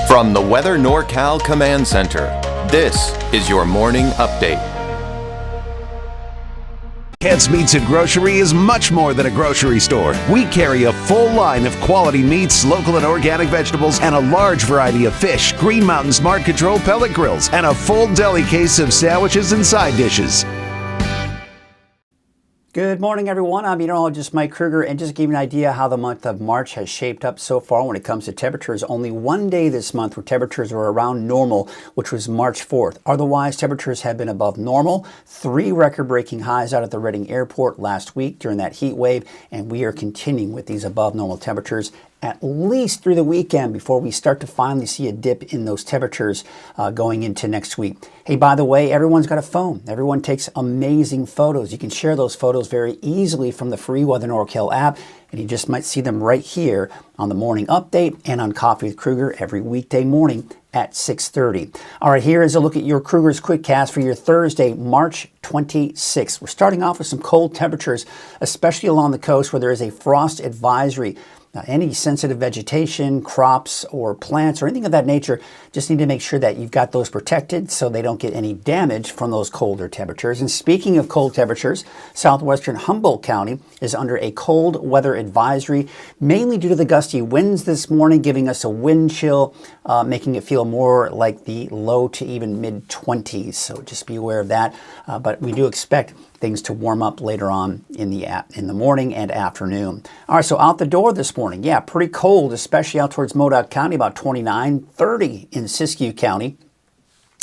From the Weather NorCal Command Center, this is your morning update. Kent's Meats and Grocery is much more than a grocery store. We carry a full line of quality meats, local and organic vegetables, and a large variety of fish, Green Mountain Smart Control pellet grills, and a full deli case of sandwiches and side dishes. Good morning, everyone. I'm Meteorologist Mike Krueger, and just to give you an idea how the month of March has shaped up so far when it comes to temperatures. Only one day this month where temperatures were around normal, which was March 4th. Otherwise, temperatures have been above normal. 3 record-breaking highs out at the Reading Airport last week during that heat wave, and we are continuing with these above normal temperatures at least through the weekend before we start to finally see a dip in those temperatures going into next week. Hey, by the way, everyone's got a phone. Everyone takes amazing photos. You can share those photos very easily from the free Weather NorCal app, and you just might see them right here on the morning update and on Coffee with Krueger every weekday morning at 6:30. All right, here is a look at your Krueger's Quickcast for your Thursday, March 26th. We're starting off with some cold temperatures, especially along the coast where there is a frost advisory. Now, any sensitive vegetation, crops, or plants, or anything of that nature, just need to make sure that you've got those protected so they don't get any damage from those colder temperatures. And speaking of cold temperatures, southwestern Humboldt County is under a cold weather advisory, mainly due to the gusty winds this morning, giving us a wind chill, making it feel more like the low to even mid-20s. So just be aware of that. But we do expect things to warm up later on in the morning and afternoon. All right, so out the door this morning, yeah, pretty cold, especially out towards Modoc County, about 29, 30 in Siskiyou County.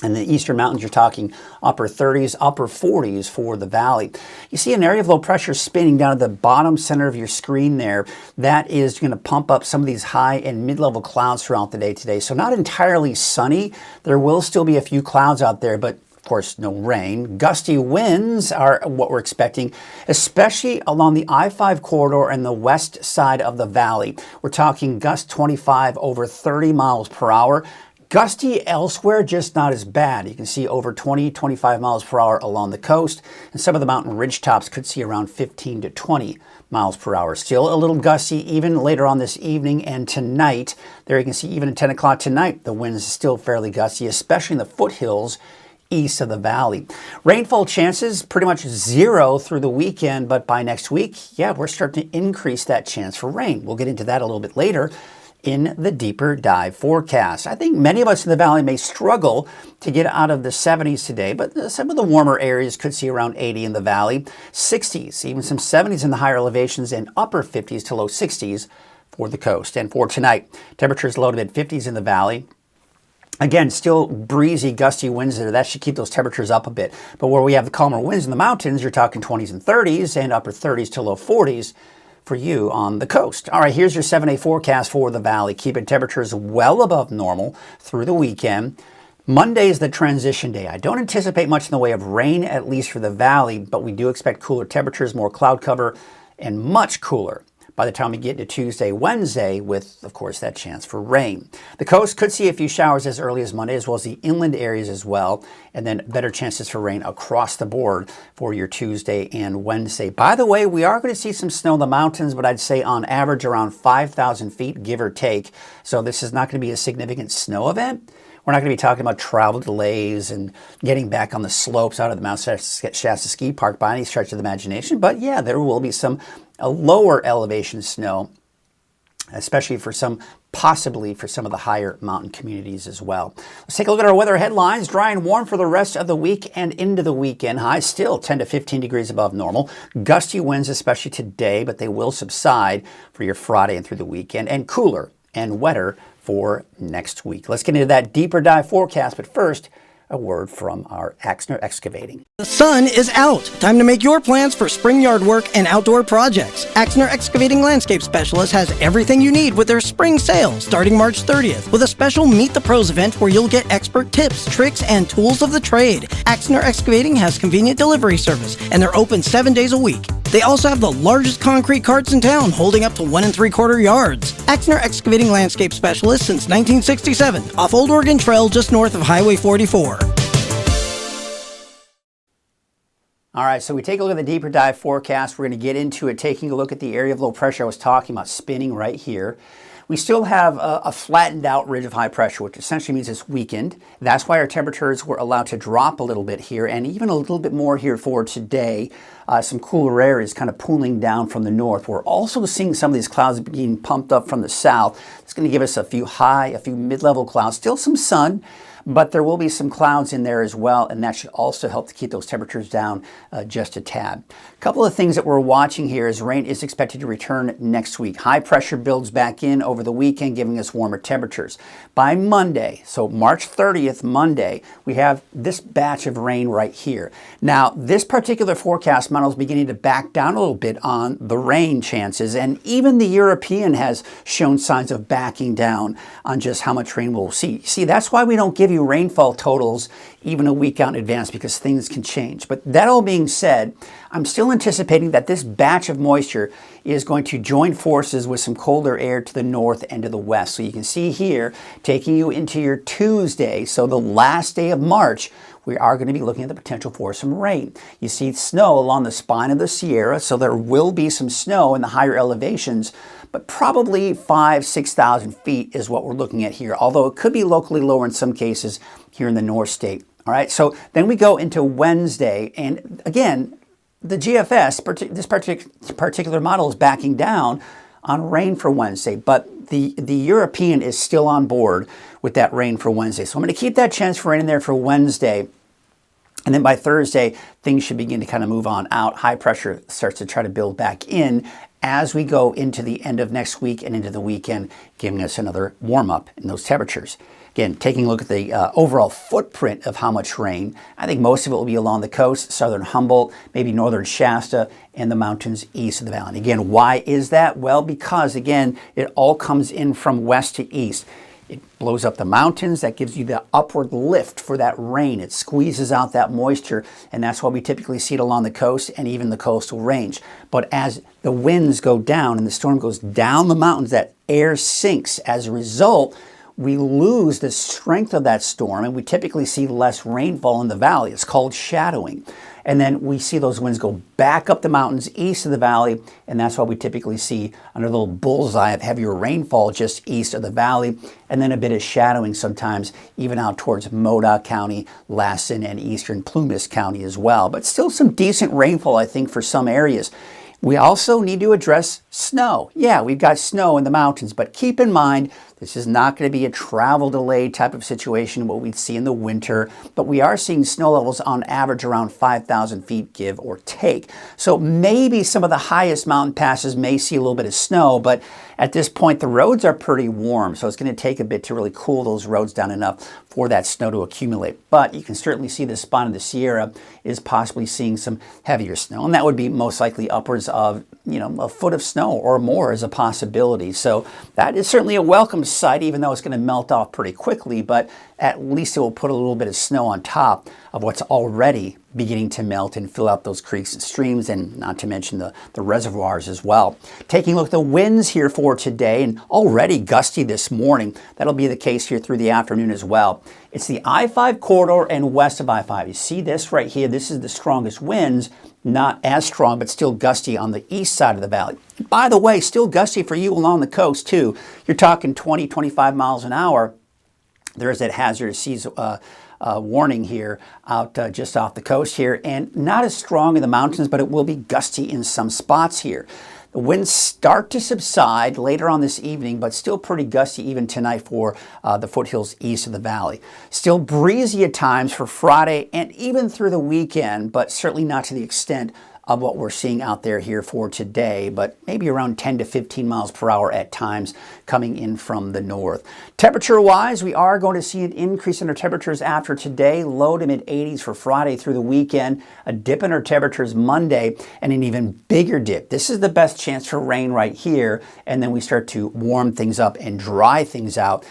And the eastern mountains, you're talking upper 30s, upper 40s for the valley. You see an area of low pressure spinning down at the bottom center of your screen there. That is going to pump up some of these high and mid-level clouds throughout the day today. So not entirely sunny. There will still be a few clouds out there, but of course, no rain. Gusty winds are what we're expecting, especially along the I-5 corridor and the west side of the valley. We're talking gusts 25 over 30 miles per hour. Gusty elsewhere, just not as bad. You can see over 20, 25 miles per hour along the coast, and some of the mountain ridge tops could see around 15 to 20 miles per hour. Still a little gusty even later on this evening and tonight. There you can see even at 10 o'clock tonight, the winds still fairly gusty, especially in the foothills east of the valley. Rainfall chances pretty much zero through the weekend, but by next week, yeah, we're starting to increase that chance for rain. We'll get into that a little bit later in the deeper dive forecast. I think many of us in the valley may struggle to get out of the 70s today, but some of the warmer areas could see around 80 in the valley, 60s, even some 70s in the higher elevations, and upper 50s to low 60s for the coast. And for tonight, temperatures low to mid 50s in the valley. Again, still breezy, gusty winds there. That should keep those temperatures up a bit. But where we have the calmer winds in the mountains, you're talking 20s and 30s and upper 30s to low 40s for you on the coast. All right, here's your 7-day forecast for the valley. Keeping temperatures well above normal through the weekend. Monday is the transition day. I don't anticipate much in the way of rain, at least for the valley, but we do expect cooler temperatures, more cloud cover, and much cooler by the time we get to Tuesday, Wednesday, with, of course, that chance for rain. The coast could see a few showers as early as Monday, as well as the inland areas as well, and then better chances for rain across the board for your Tuesday and Wednesday. By the way, we are going to see some snow in the mountains, but I'd say on average around 5,000 feet, give or take. So this is not going to be a significant snow event. We're not going to be talking about travel delays and getting back on the slopes out of the Mount Shasta Ski Park by any stretch of the imagination. But yeah, there will be some lower elevation snow, especially for possibly for some of the higher mountain communities as well. Let's take a look at our weather headlines. Dry and warm for the rest of the week and into the weekend. Highs still 10 to 15 degrees above normal. Gusty winds, especially today, but they will subside for your Friday and through the weekend, and cooler and wetter for next week. Let's get into that deeper dive forecast, but first, a word from our Ackerman Excavating. The sun is out. Time to make your plans for spring yard work and outdoor projects. Ackerman Excavating Landscape Specialist has everything you need with their spring sale starting March 30th with a special Meet the Pros event where you'll get expert tips, tricks, and tools of the trade. Ackerman Excavating has convenient delivery service and they're open 7 days a week. They also have the largest concrete carts in town, holding up to 1 3/4 yards. Ackerman Excavating Landscape Specialist since 1967, off Old Oregon Trail just north of Highway 44. All right, so we take a look at the deeper dive forecast. We're going to get into it, taking a look at the area of low pressure I was talking about, spinning right here. We still have a flattened out ridge of high pressure, which essentially means it's weakened. That's why our temperatures were allowed to drop a little bit here, and even a little bit more here for today. Some cooler air is kind of pooling down from the north. We're also seeing some of these clouds being pumped up from the south. It's going to give us a few high, a few mid-level clouds, still some sun, but there will be some clouds in there as well, and that should also help to keep those temperatures down just a tad. A couple of things that we're watching here is rain is expected to return next week. High pressure builds back in over the weekend, giving us warmer temperatures. By Monday, so March 30th, Monday, we have this batch of rain right here. Now, this particular forecast model is beginning to back down a little bit on the rain chances, and even the European has shown signs of backing down on just how much rain we'll see. See, that's why we don't give you rainfall totals even a week out in advance, because things can change. But that all being said, I'm still anticipating that this batch of moisture is going to join forces with some colder air to the north and to the west. So you can see here, taking you into your Tuesday, so the last day of March, we are going to be looking at the potential for some rain. You see snow along the spine of the Sierra, so there will be some snow in the higher elevations, but probably 5,000–6,000 feet is what we're looking at here, although it could be locally lower in some cases here in the North State. All right, so then we go into Wednesday, and again, the GFS, this particular model is backing down on rain for Wednesday, but the European is still on board with that rain for Wednesday. So I'm going to keep that chance for rain in there for Wednesday. And then by Thursday, things should begin to kind of move on out. High pressure starts to try to build back in as we go into the end of next week and into the weekend, giving us another warm up in those temperatures. Again, taking a look at the overall footprint of how much rain, I think most of it will be along the coast, southern Humboldt, maybe northern Shasta, and the mountains east of the valley. And again, why is that? Well, because again, it all comes in from west to east. It blows up the mountains. That gives you the upward lift for that rain. It squeezes out that moisture, and that's why we typically see it along the coast and even the coastal range. But as the winds go down and the storm goes down the mountains, that air sinks. As a result, we lose the strength of that storm, and we typically see less rainfall in the valley. It's called shadowing. And then we see those winds go back up the mountains east of the valley, and that's why we typically see under a little bullseye of heavier rainfall just east of the valley, and then a bit of shadowing sometimes even out towards Modoc County, Lassen, and eastern Plumas County as well. But still some decent rainfall, I think, for some areas. We also need to address snow. Yeah, we've got snow in the mountains, but keep in mind, this is not going to be a travel delay type of situation, what we'd see in the winter, but we are seeing snow levels on average around 5,000 feet, give or take. So maybe some of the highest mountain passes may see a little bit of snow, but at this point, the roads are pretty warm, so it's going to take a bit to really cool those roads down enough for that snow to accumulate. But you can certainly see the spine of the Sierra is possibly seeing some heavier snow, and that would be most likely upwards of, a foot of snow or more is a possibility. So that is certainly a welcome sight, even though it's going to melt off pretty quickly, but at least it will put a little bit of snow on top of what's already beginning to melt and fill out those creeks and streams, and not to mention the reservoirs as well. Taking a look at the winds here for today, and already gusty this morning. That'll be the case here through the afternoon as well. It's the I-5 corridor and west of I-5. You see this right here? This is the strongest winds. Not as strong, but still gusty on the east side of the valley. By the way, still gusty for you along the coast too. You're talking 20, 25 miles an hour. There is that hazardous seas warning here out just off the coast here, and not as strong in the mountains, but it will be gusty in some spots here. The winds start to subside later on this evening, but still pretty gusty even tonight for the foothills east of the valley. Still breezy at times for Friday and even through the weekend, but certainly not to the extent of what we're seeing out there here for today, but maybe around 10 to 15 miles per hour at times coming in from the north. Temperature-wise, we are going to see an increase in our temperatures after today, low to mid-80s for Friday through the weekend, a dip in our temperatures Monday, and an even bigger dip. This is the best chance for rain right here, and then we start to warm things up and dry things out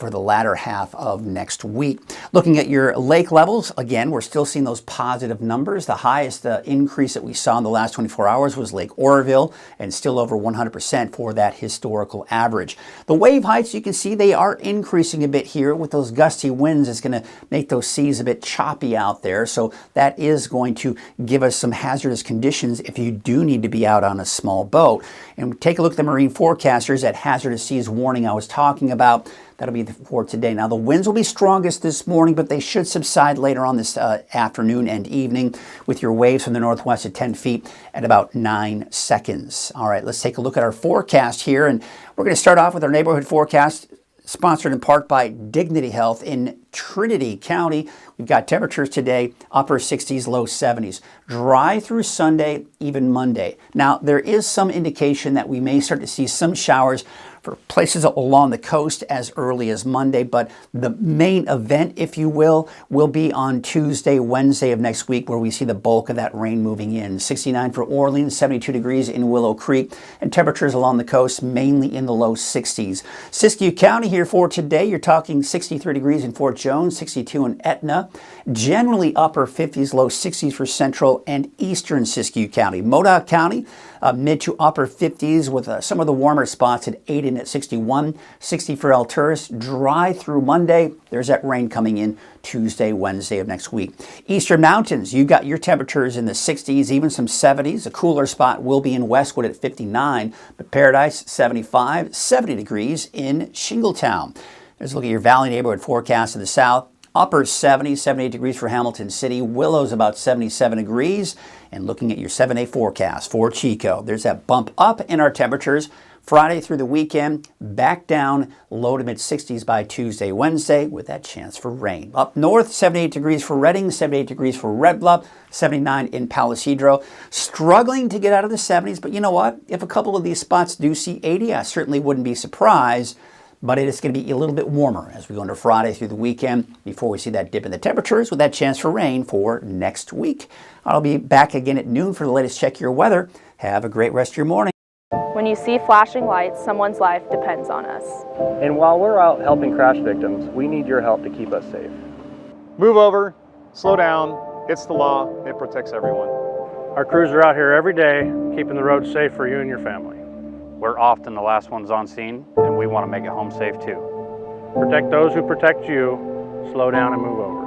for the latter half of next week. Looking at your lake levels, again, we're still seeing those positive numbers. The highest increase that we saw in the last 24 hours was Lake Oroville, and still over 100% for that historical average. The wave heights, you can see they are increasing a bit here with those gusty winds. It's going to make those seas a bit choppy out there. So that is going to give us some hazardous conditions if you do need to be out on a small boat. And take a look at the marine forecasters, that hazardous seas warning I was talking about. That'll be for today. Now, the winds will be strongest this morning, but they should subside later on this afternoon and evening, with your waves from the northwest at 10 feet at about 9 seconds. All right, let's take a look at our forecast here. And we're going to start off with our neighborhood forecast, sponsored in part by Dignity Health in Trinity County. We've got temperatures today, upper 60s, low 70s. Dry through Sunday, even Monday. Now, there is some indication that we may start to see some showers for places along the coast as early as Monday, but the main event, if you will be on Tuesday, Wednesday of next week, where we see the bulk of that rain moving in. 69 for Orleans, 72 degrees in Willow Creek, and temperatures along the coast mainly in the low 60s. Siskiyou County here for today, you're talking 63 degrees in Fort Jones, 62 in Etna, generally upper 50s, low 60s for central and eastern Siskiyou County. Modoc County, mid to upper 50s with some of the warmer spots at 80 at 61, 60 for Alturas. Dry through Monday. There's that rain coming in Tuesday, Wednesday of next week. Eastern Mountains, you got your temperatures in the 60s, even some 70s. A cooler spot will be in Westwood at 59, but Paradise 75, 70 degrees in Shingletown. Let's look at your Valley neighborhood forecast to the south. Upper 70s, 78 degrees for Hamilton City. Willow's about 77 degrees. And looking at your 7-day forecast for Chico, there's that bump up in our temperatures. Friday through the weekend, back down low to mid 60s by Tuesday, Wednesday, with that chance for rain. Up north, 78 degrees for Redding, 78 degrees for Red Bluff, 79 in Palisadro. Struggling to get out of the 70s, but you know what? If a couple of these spots do see 80, I certainly wouldn't be surprised. But it is going to be a little bit warmer as we go into Friday through the weekend before we see that dip in the temperatures with that chance for rain for next week. I'll be back again at noon for the latest Check Your Weather. Have a great rest of your morning. When you see flashing lights, someone's life depends on us. And while we're out helping crash victims, we need your help to keep us safe. Move over, slow down, it's the law, it protects everyone. Our crews are out here every day, keeping the roads safe for you and your family. We're often the last ones on scene, and we want to make it home safe too. Protect those who protect you, slow down and move over.